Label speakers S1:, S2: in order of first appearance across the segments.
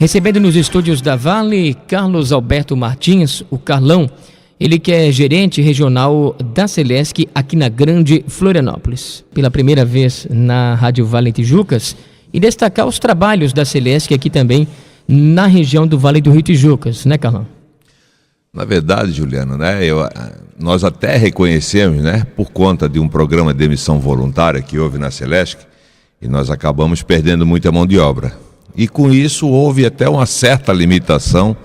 S1: Recebendo nos estúdios da Vale, Carlos Alberto Martins, o Carlão, ele que é gerente regional da Celesc aqui na Grande Florianópolis. Pela primeira vez na Rádio Vale Tijucas, e destacar os trabalhos da Celesc aqui também na região do Vale do Rio Tijucas, né, Carlão?
S2: Na verdade, Juliano, né, nós até reconhecemos, né, por conta de um programa de demissão voluntária que houve na Celesc, e nós acabamos perdendo muita mão de obra. E com isso houve até uma certa limitação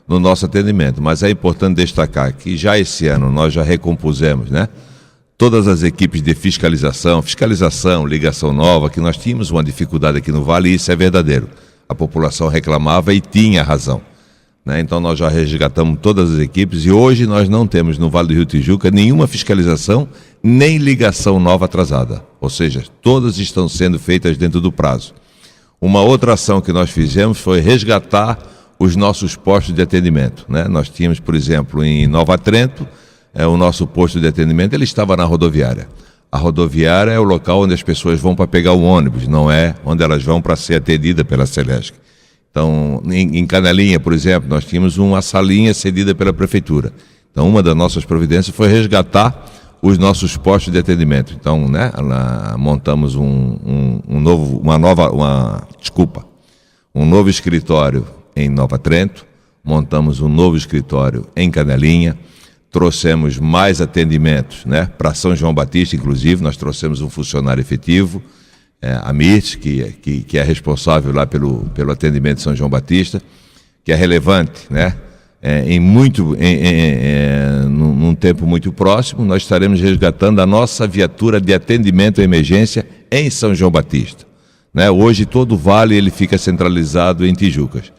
S2: no nosso atendimento. Mas é importante destacar que já esse ano nós já recompusemos, né, todas as equipes de fiscalização, ligação nova, que nós tínhamos uma dificuldade aqui no Vale, e isso é verdadeiro. A população reclamava e tinha razão. Então nós já resgatamos todas as equipes e hoje nós não temos no Vale do Rio Tijuca nenhuma fiscalização nem ligação nova atrasada. Ou seja, todas estão sendo feitas dentro do prazo. Uma outra ação que nós fizemos foi resgatar os nossos postos de atendimento. Nós tínhamos, por exemplo, em Nova Trento, o nosso posto de atendimento ele estava na rodoviária. A rodoviária é o local onde as pessoas vão para pegar o ônibus, não é onde elas vão para ser atendidas pela Celesc. Então, em Canelinha, por exemplo, nós tínhamos uma salinha cedida pela prefeitura. Então, uma das nossas providências foi resgatar os nossos postos de atendimento. Então, montamos um novo escritório em Nova Trento, montamos um novo escritório em Canelinha, trouxemos mais atendimentos, para São João Batista, inclusive, nós trouxemos um funcionário efetivo, a Mirtes, que é responsável lá pelo atendimento de São João Batista, que é relevante, num tempo muito próximo, nós estaremos resgatando a nossa viatura de atendimento à emergência em São João Batista. Hoje todo o Vale ele fica centralizado em Tijucas.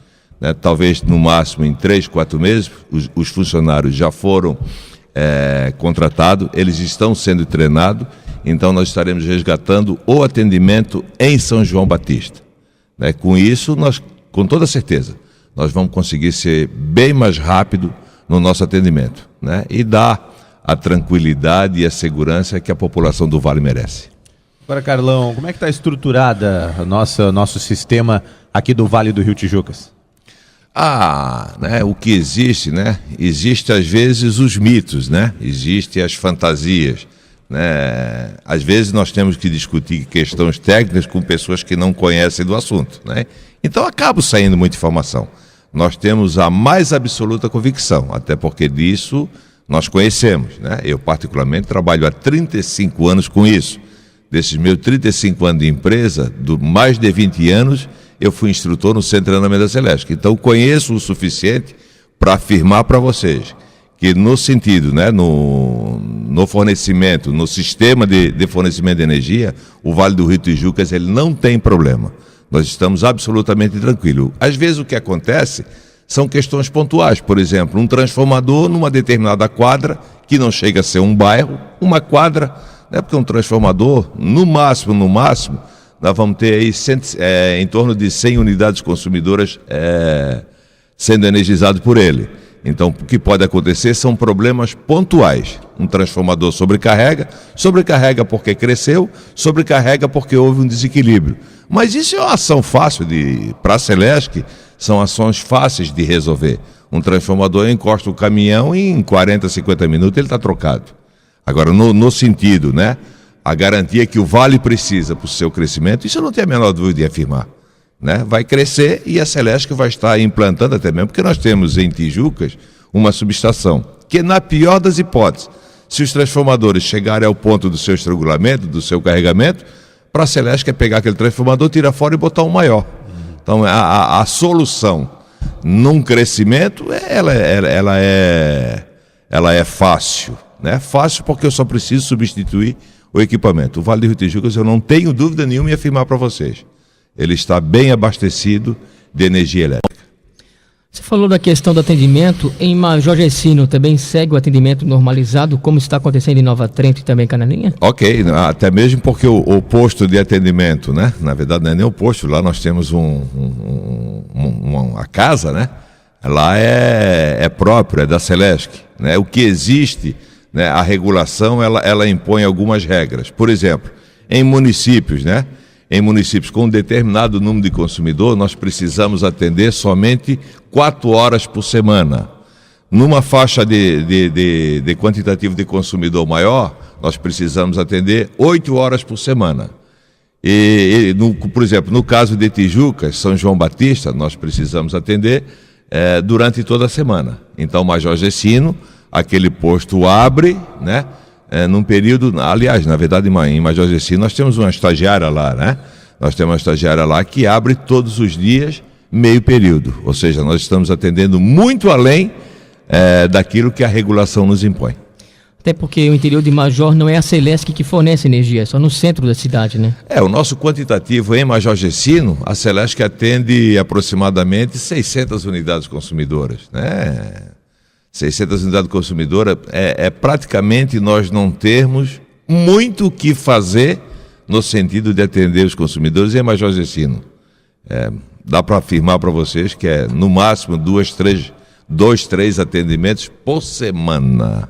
S2: Talvez no máximo em 3, 4 meses, os funcionários já foram contratados, eles estão sendo treinados. Então nós estaremos resgatando o atendimento em São João Batista. Com isso, nós, com toda certeza, nós vamos conseguir ser bem mais rápido no nosso atendimento, e dar a tranquilidade e a segurança que a população do Vale merece.
S3: Agora, Carlão, como é que está estruturada nosso sistema aqui do Vale do Rio Tijucas?
S2: O que existe, existe às vezes os mitos, existem as fantasias. Às vezes nós temos que discutir questões técnicas com pessoas que não conhecem do assunto, Então acaba saindo muita informação. Nós temos a mais absoluta convicção, até porque disso nós conhecemos, Eu particularmente trabalho há 35 anos com isso. Desses meus 35 anos de empresa, mais de 20 anos, eu fui instrutor no Centro de Treinamento da Celesc. Então conheço o suficiente para afirmar para vocês que no sentido, no fornecimento, no sistema de fornecimento de energia, o Vale do Rio Tijucas ele não tem problema. Nós estamos absolutamente tranquilos. Às vezes o que acontece são questões pontuais. Por exemplo, um transformador numa determinada quadra, que não chega a ser um bairro, uma quadra, porque um transformador, no máximo, nós vamos ter aí em torno de 100 unidades consumidoras sendo energizadas por ele. Então, o que pode acontecer são problemas pontuais. Um transformador sobrecarrega porque cresceu, sobrecarrega porque houve um desequilíbrio. Mas isso é uma ação fácil para a Celesc, são ações fáceis de resolver. Um transformador encosta o caminhão e em 40, 50 minutos ele está trocado. Agora, no sentido, a garantia que o Vale precisa para o seu crescimento, isso eu não tenho a menor dúvida de afirmar. Vai crescer e a Celesc vai estar implantando até mesmo, porque nós temos em Tijucas uma subestação, que na pior das hipóteses, se os transformadores chegarem ao ponto do seu estrangulamento, do seu carregamento, para a Celesc é pegar aquele transformador, tirar fora e botar um maior. Então a solução num crescimento, ela é fácil, Fácil porque eu só preciso substituir o equipamento. O Vale do Rio Tijucas eu não tenho dúvida nenhuma em afirmar para vocês. Ele está bem abastecido de energia elétrica.
S1: Você falou da questão do atendimento. Em Major Gercino também segue o atendimento normalizado, como está acontecendo em Nova Trento e também em Canelinha?
S2: Ok, até mesmo porque o posto de atendimento, na verdade não é nem o posto, lá nós temos uma casa, lá é própria, é da Celesc. O que existe, a regulação, ela impõe algumas regras. Por exemplo, em municípios, em municípios com um determinado número de consumidor, nós precisamos atender somente 4 horas por semana. Numa faixa de quantitativo de consumidor maior, nós precisamos atender 8 horas por semana. Por exemplo, no caso de Tijucas, São João Batista, nós precisamos atender durante toda a semana. Então, Major Gercino, aquele posto abre, né? Num período, aliás, na verdade, em Major Gercino, nós temos uma estagiária lá, né? Nós temos uma estagiária lá que abre todos os dias, meio período. Ou seja, nós estamos atendendo muito além daquilo que a regulação nos impõe.
S1: Até porque o interior de Major não é a Celesc que fornece energia, é só no centro da cidade, né?
S2: O nosso quantitativo em Major Gercino, a Celesc atende aproximadamente 600 unidades consumidoras, né? 600 unidades consumidoras, praticamente nós não termos muito o que fazer no sentido de atender os consumidores em Major Gercino. Dá para afirmar para vocês que no máximo 2, 3 atendimentos por semana.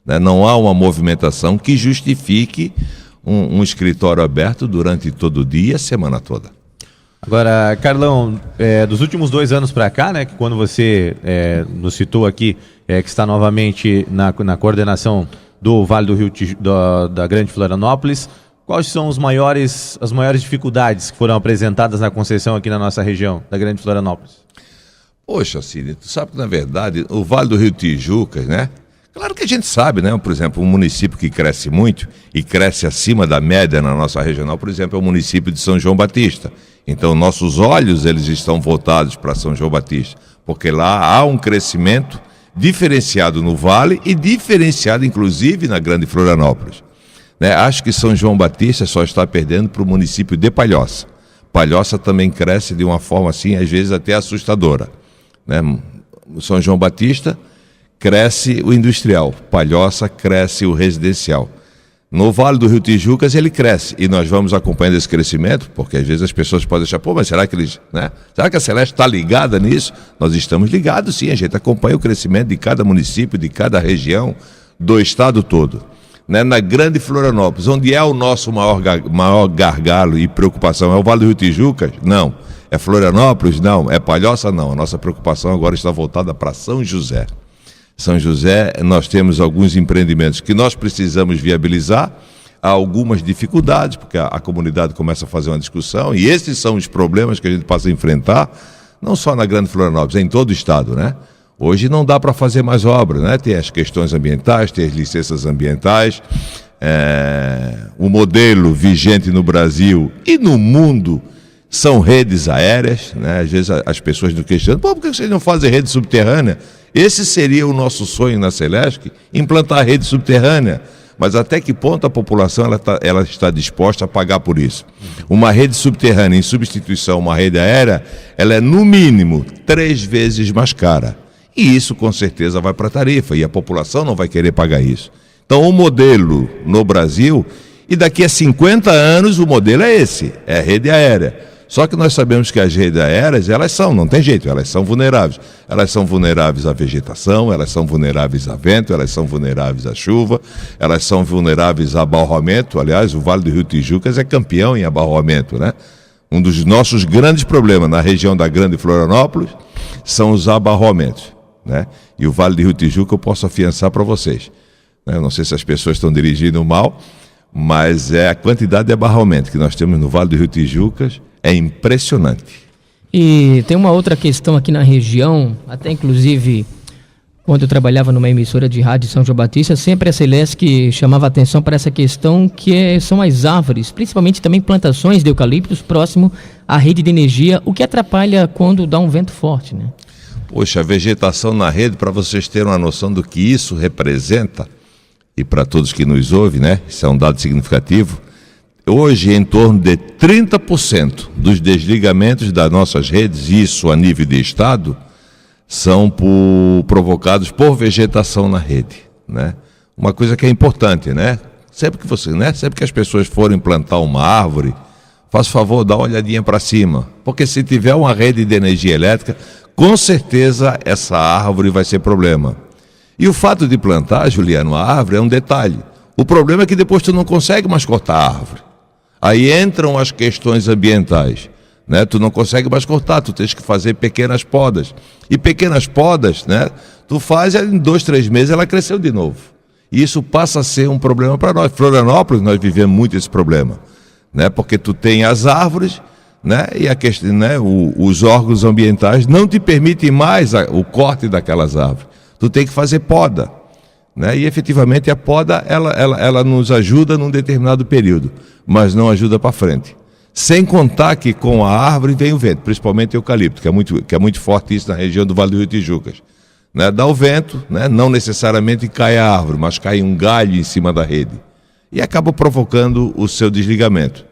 S2: Né? Não há uma movimentação que justifique um escritório aberto durante todo o dia, a semana toda.
S3: Agora, Carlão, dos últimos 2 anos para cá, né, que quando você nos citou aqui, que está novamente na coordenação do Vale do Rio da Grande Florianópolis, quais são as maiores dificuldades que foram apresentadas na concessão aqui na nossa região, da Grande Florianópolis?
S2: Poxa, Cine, tu sabe que, na verdade, o Vale do Rio Tijucas, né? Claro que a gente sabe, né? Por exemplo, um município que cresce muito e cresce acima da média na nossa regional, por exemplo, é o município de São João Batista. Então, nossos olhos, eles estão voltados para São João Batista, porque lá há um crescimento diferenciado no Vale e diferenciado, inclusive, na Grande Florianópolis. Né? Acho que São João Batista só está perdendo para o município de Palhoça. Palhoça também cresce de uma forma, assim, às vezes até assustadora. Né? São João Batista cresce o industrial, Palhoça cresce o residencial. No Vale do Rio Tijucas ele cresce e nós vamos acompanhando esse crescimento, porque às vezes as pessoas podem achar, mas será que será que a Celeste está ligada nisso? Nós estamos ligados sim, a gente acompanha o crescimento de cada município, de cada região, do estado todo. Né? Na Grande Florianópolis, onde é o nosso maior gargalo e preocupação, é o Vale do Rio Tijucas? Não. É Florianópolis? Não. É Palhoça? Não. A nossa preocupação agora está voltada para São José. São José, nós temos alguns empreendimentos que nós precisamos viabilizar, há algumas dificuldades, porque a comunidade começa a fazer uma discussão, e esses são os problemas que a gente passa a enfrentar, não só na Grande Florianópolis, em todo o estado, né? Hoje não dá para fazer mais obra, né? Tem as questões ambientais, tem as licenças ambientais, o modelo vigente no Brasil e no mundo são redes aéreas, né? Às vezes as pessoas não questionam, por que vocês não fazem rede subterrânea? Esse seria o nosso sonho na Celesc, implantar a rede subterrânea. Mas até que ponto a população ela está disposta a pagar por isso? Uma rede subterrânea em substituição a uma rede aérea, ela é no mínimo 3 vezes mais cara. E isso com certeza vai para a tarifa e a população não vai querer pagar isso. Então o modelo no Brasil, e daqui a 50 anos o modelo é esse, é a rede aérea. Só que nós sabemos que as redes aéreas, não tem jeito, elas são vulneráveis. Elas são vulneráveis à vegetação, elas são vulneráveis a vento, elas são vulneráveis à chuva, elas são vulneráveis a abarroamento. Aliás, o Vale do Rio Tijucas é campeão em abarroamento, né? Um dos nossos grandes problemas na região da Grande Florianópolis são os abarroamentos, né? E o Vale do Rio Tijucas eu posso afiançar para vocês. Eu não sei se as pessoas estão dirigindo mal, mas a quantidade de abarroamento que nós temos no Vale do Rio Tijucas é impressionante.
S1: E tem uma outra questão aqui na região, até inclusive quando eu trabalhava numa emissora de rádio de São João Batista, sempre a Celesc chamava atenção para essa questão são as árvores, principalmente também plantações de eucaliptos próximo à rede de energia, o que atrapalha quando dá um vento forte, né?
S2: Poxa, a vegetação na rede, para vocês terem uma noção do que isso representa, e para todos que nos ouvem, né? Isso é um dado significativo. Hoje, em torno de 30% dos desligamentos das nossas redes, isso a nível de estado, são provocados por vegetação na rede, né? Uma coisa que é importante, né? Sempre que as pessoas forem plantar uma árvore, faça favor, dá uma olhadinha para cima, porque se tiver uma rede de energia elétrica, com certeza essa árvore vai ser problema. E o fato de plantar, Juliano, a árvore é um detalhe. O problema é que depois tu não consegue mais cortar a árvore. Aí entram as questões ambientais, né? Tu não consegue mais cortar, tu tens que fazer pequenas podas. E pequenas podas, né? Tu faz, em 2, 3 meses ela cresceu de novo. E isso passa a ser um problema para nós. Florianópolis, nós vivemos muito esse problema, né? Porque tu tem as árvores, né? E a questão, né? Os órgãos ambientais não te permitem mais o corte daquelas árvores. Tu tem que fazer poda, né? E efetivamente a poda ela nos ajuda num determinado período, mas não ajuda para frente. Sem contar que com a árvore vem o vento, principalmente o eucalipto, que é muito forte isso na região do Vale do Rio Tijucas. Né? Dá o vento, né? Não necessariamente cai a árvore, mas cai um galho em cima da rede e acaba provocando o seu desligamento.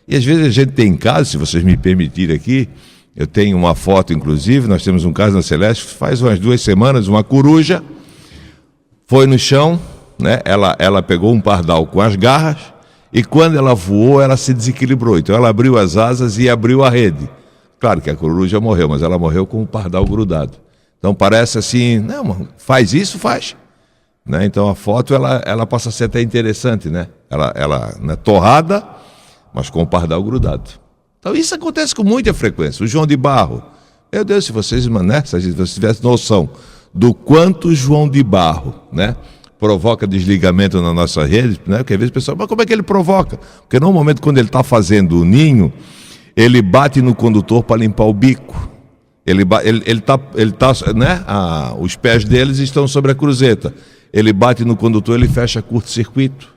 S2: E às vezes a gente tem casos, se vocês me permitirem aqui, eu tenho uma foto inclusive, nós temos um caso na Celeste, faz umas 2 semanas, uma coruja foi no chão, né? Ela pegou um pardal com as garras e quando ela voou, ela se desequilibrou. Então ela abriu as asas e abriu a rede. Claro que a coruja morreu, mas ela morreu com o pardal grudado. Então parece assim, não, faz isso, faz. Né? Então a foto ela passa a ser até interessante, né? Ela né, torrada, mas com o pardal grudado. Então isso acontece com muita frequência. O João de Barro, meu Deus, se vocês, né, se vocês tivessem noção do quanto o João de Barro, né, provoca desligamento na nossa rede, né? Porque às vezes o pessoal, mas como é que ele provoca? Porque normalmente quando ele está fazendo o ninho, ele bate no condutor para limpar o bico. Ele tá, né? Os pés deles estão sobre a cruzeta. Ele bate no condutor, ele fecha curto-circuito,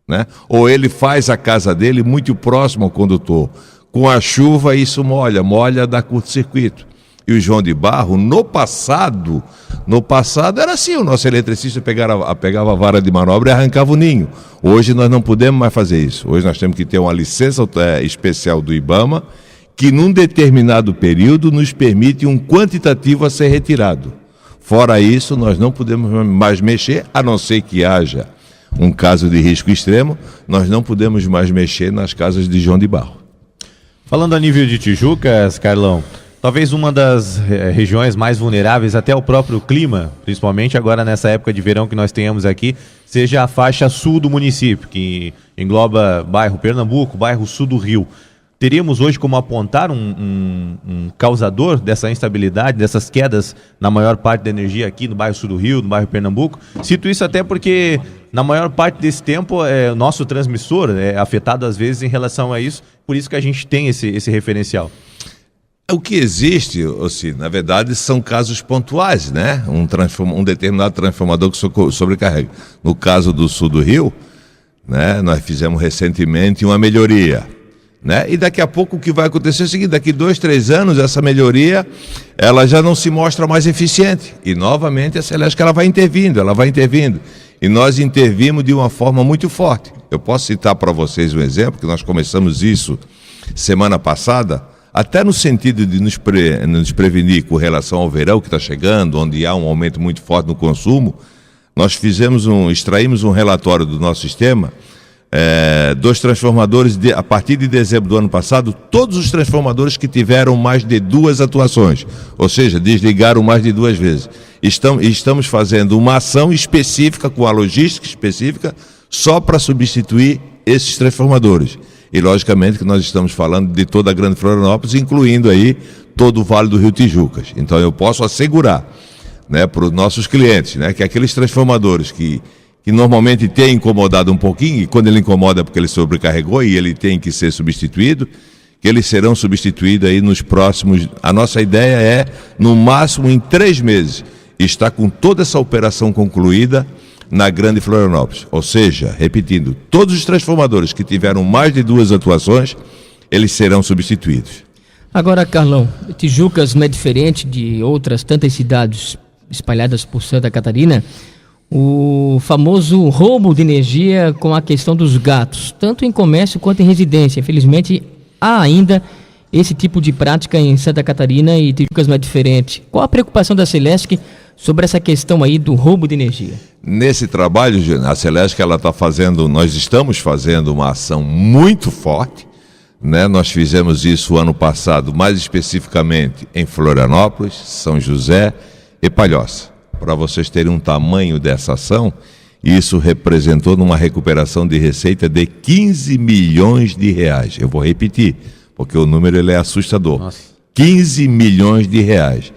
S2: né? Ou ele faz a casa dele muito próximo ao condutor. Com a chuva isso molha, dá curto-circuito. E o João de Barro, no passado era assim, o nosso eletricista pegava a vara de manobra e arrancava o ninho. Hoje nós não podemos mais fazer isso. Hoje nós temos que ter uma licença especial do IBAMA, que num determinado período nos permite um quantitativo a ser retirado. Fora isso, nós não podemos mais mexer, a não ser que haja um caso de risco extremo, nós não podemos mais mexer nas casas de João de Barro.
S3: Falando a nível de Tijucas, Carlão, talvez uma das regiões mais vulneráveis até ao próprio clima, principalmente agora nessa época de verão que nós tenhamos aqui, seja a faixa sul do município, que engloba bairro Pernambuco, bairro sul do Rio. Teríamos hoje como apontar um causador dessa instabilidade, dessas quedas na maior parte da energia aqui no bairro sul do Rio, no bairro Pernambuco? Cito isso até porque na maior parte desse tempo o nosso transmissor é afetado às vezes em relação a isso, por isso que a gente tem esse referencial.
S2: O que existe, na verdade, são casos pontuais, né? Um determinado transformador que sobrecarrega. No caso do sul do Rio, né, nós fizemos recentemente uma melhoria, né? E daqui a pouco o que vai acontecer é o seguinte, daqui 2, 3 anos essa melhoria ela já não se mostra mais eficiente. E novamente a Celeste ela vai intervindo. E nós intervimos de uma forma muito forte. Eu posso citar para vocês um exemplo, que nós começamos isso semana passada, até no sentido de nos prevenir com relação ao verão que está chegando, onde há um aumento muito forte no consumo. Nós extraímos um relatório do nosso sistema, dos transformadores, a partir de dezembro do ano passado, todos os transformadores que tiveram mais de 2 atuações, ou seja, desligaram mais de 2 vezes. Estamos fazendo uma ação específica, com a logística específica, só para substituir esses transformadores. E logicamente que nós estamos falando de toda a Grande Florianópolis, incluindo aí todo o Vale do Rio Tijucas. Então eu posso assegurar, né, para os nossos clientes, né, que aqueles transformadores que normalmente tem incomodado um pouquinho, e quando ele incomoda é porque ele sobrecarregou e ele tem que ser substituído, que eles serão substituídos aí nos próximos... A nossa ideia é, no máximo em 3 meses, estar com toda essa operação concluída na Grande Florianópolis. Ou seja, repetindo, todos os transformadores que tiveram mais de 2 atuações, eles serão substituídos.
S1: Agora, Carlão, Tijucas não é diferente de outras tantas cidades espalhadas por Santa Catarina. O famoso roubo de energia com a questão dos gatos, tanto em comércio quanto em residência. Infelizmente, há ainda esse tipo de prática em Santa Catarina e Tijucas não é diferente. Qual a preocupação da Celesc sobre essa questão aí do roubo de energia? Nesse trabalho,
S2: a Celesc, nós estamos fazendo uma ação muito forte, né? Nós fizemos isso ano passado, mais especificamente em Florianópolis, São José e Palhoça. Para vocês terem um tamanho dessa ação, Isso representou numa recuperação de receita de 15 milhões de reais. Eu vou repetir, porque o número ele é assustador.
S3: Nossa.
S2: 15 milhões de reais.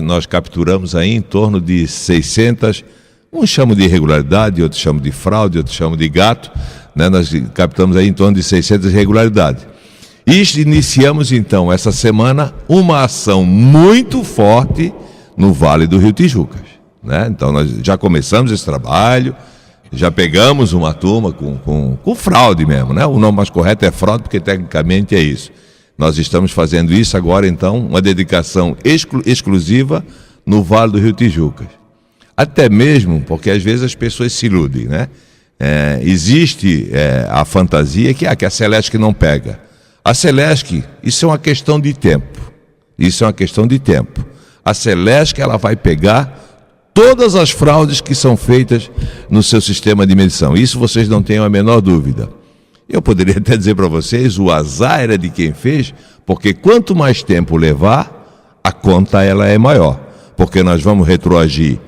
S2: Nós capturamos aí em torno de 600, uns chamam de irregularidade, outros chamam de fraude, outros chamam de gato, né? Nós captamos aí em torno de 600 irregularidades. E iniciamos então essa semana uma ação muito forte no Vale do Rio Tijucas, né? Então nós já começamos esse trabalho, já pegamos uma turma com fraude mesmo, né? O nome mais correto é fraude, porque tecnicamente é isso. Nós estamos fazendo isso agora, então, uma dedicação exclusiva no Vale do Rio Tijucas. Até mesmo porque às vezes as pessoas se iludem, né? Existe a fantasia que a Celesc não pega. A Celesc, isso é uma questão de tempo. Isso é uma questão de tempo. A Celesc, ela vai pegar todas as fraudes que são feitas no seu sistema de medição. Isso vocês não tenham a menor dúvida. Eu poderia até dizer para vocês, o azar era de quem fez, porque quanto mais tempo levar, a conta ela é maior. Porque nós vamos retroagir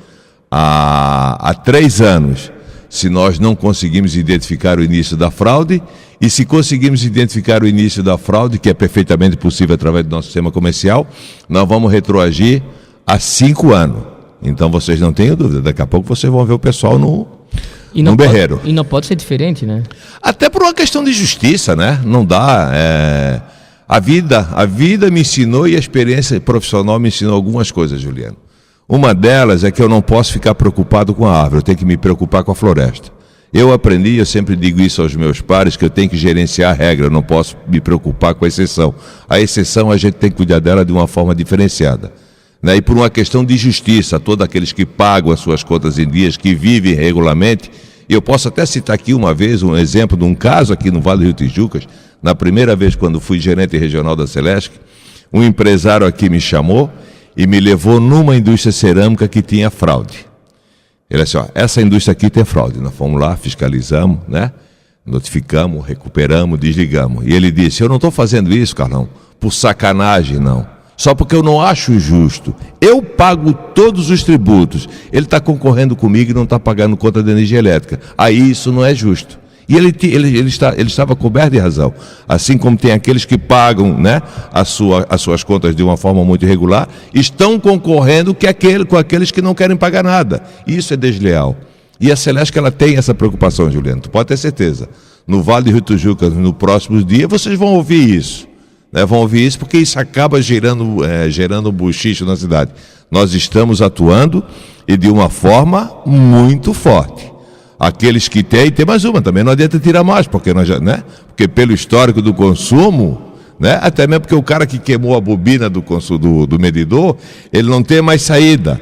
S2: há 3 anos, se nós não conseguimos identificar o início da fraude, e se conseguimos identificar o início da fraude, que é perfeitamente possível através do nosso sistema comercial, nós vamos retroagir há 5 anos. Então vocês não tenham dúvida, daqui a pouco vocês vão ver o pessoal no berreiro.
S1: E não pode ser diferente, né?
S2: Até por uma questão de justiça, né? Não dá. A vida me ensinou e a experiência profissional me ensinou algumas coisas, Juliano. Uma delas é que eu não posso ficar preocupado com a árvore, eu tenho que me preocupar com a floresta. Eu aprendi, eu sempre digo isso aos meus pares, que eu tenho que gerenciar a regra, eu não posso me preocupar com a exceção. A exceção a gente tem que cuidar dela de uma forma diferenciada, né? E por uma questão de justiça, todos aqueles que pagam as suas contas em dias, que vivem regularmente. Eu posso até citar aqui uma vez um exemplo de um caso aqui no Vale do Rio Tijucas. Na primeira vez, quando fui gerente regional da Celesc, um empresário aqui me chamou e me levou numa indústria cerâmica que tinha fraude. Ele disse, essa indústria aqui tem fraude. Nós fomos lá, fiscalizamos, né? Notificamos, recuperamos, desligamos. E ele disse, eu não estou fazendo isso, Carlão, por sacanagem, não. Só porque eu não acho justo. Eu pago todos os tributos. Ele está concorrendo comigo e não está pagando conta de energia elétrica. Aí isso não é justo. E ele estava coberto de razão. Assim como tem aqueles que pagam, né, as suas contas de uma forma muito irregular, estão concorrendo com aqueles que não querem pagar nada. Isso é desleal. E a Celesc, ela tem essa preocupação, Juliano. Tu pode ter certeza. No Vale do Rio Tijucas, no próximos dias, vocês vão ouvir isso. Né? Vão ouvir isso porque isso acaba gerando buchicho na cidade. Nós estamos atuando e de uma forma muito forte. Aqueles que tem mais uma, também não adianta tirar mais, porque nós já, né? Porque pelo histórico do consumo, né? Até mesmo porque o cara que queimou a bobina do medidor, ele não tem mais saída,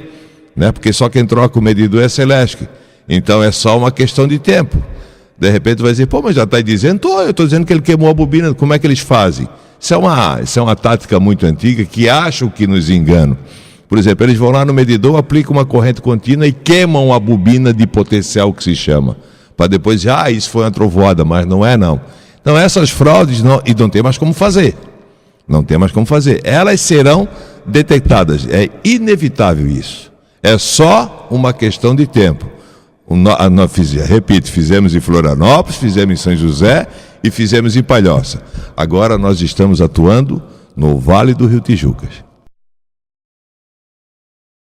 S2: né? Porque só quem troca o medidor é a Celesc. Então é só uma questão de tempo. De repente vai dizer, mas já está dizendo, eu estou dizendo que ele queimou a bobina, como é que eles fazem? Isso é uma tática muito antiga que acham que nos enganam. Por exemplo, eles vão lá no medidor, aplicam uma corrente contínua e queimam a bobina de potencial, que se chama. Para depois dizer, isso foi uma trovoada, mas não é não. Então essas fraudes não tem mais como fazer. Não tem mais como fazer. Elas serão detectadas. É inevitável isso. É só uma questão de tempo. Fizemos em Florianópolis, fizemos em São José e fizemos em Palhoça. Agora nós estamos atuando no Vale do Rio Tijucas.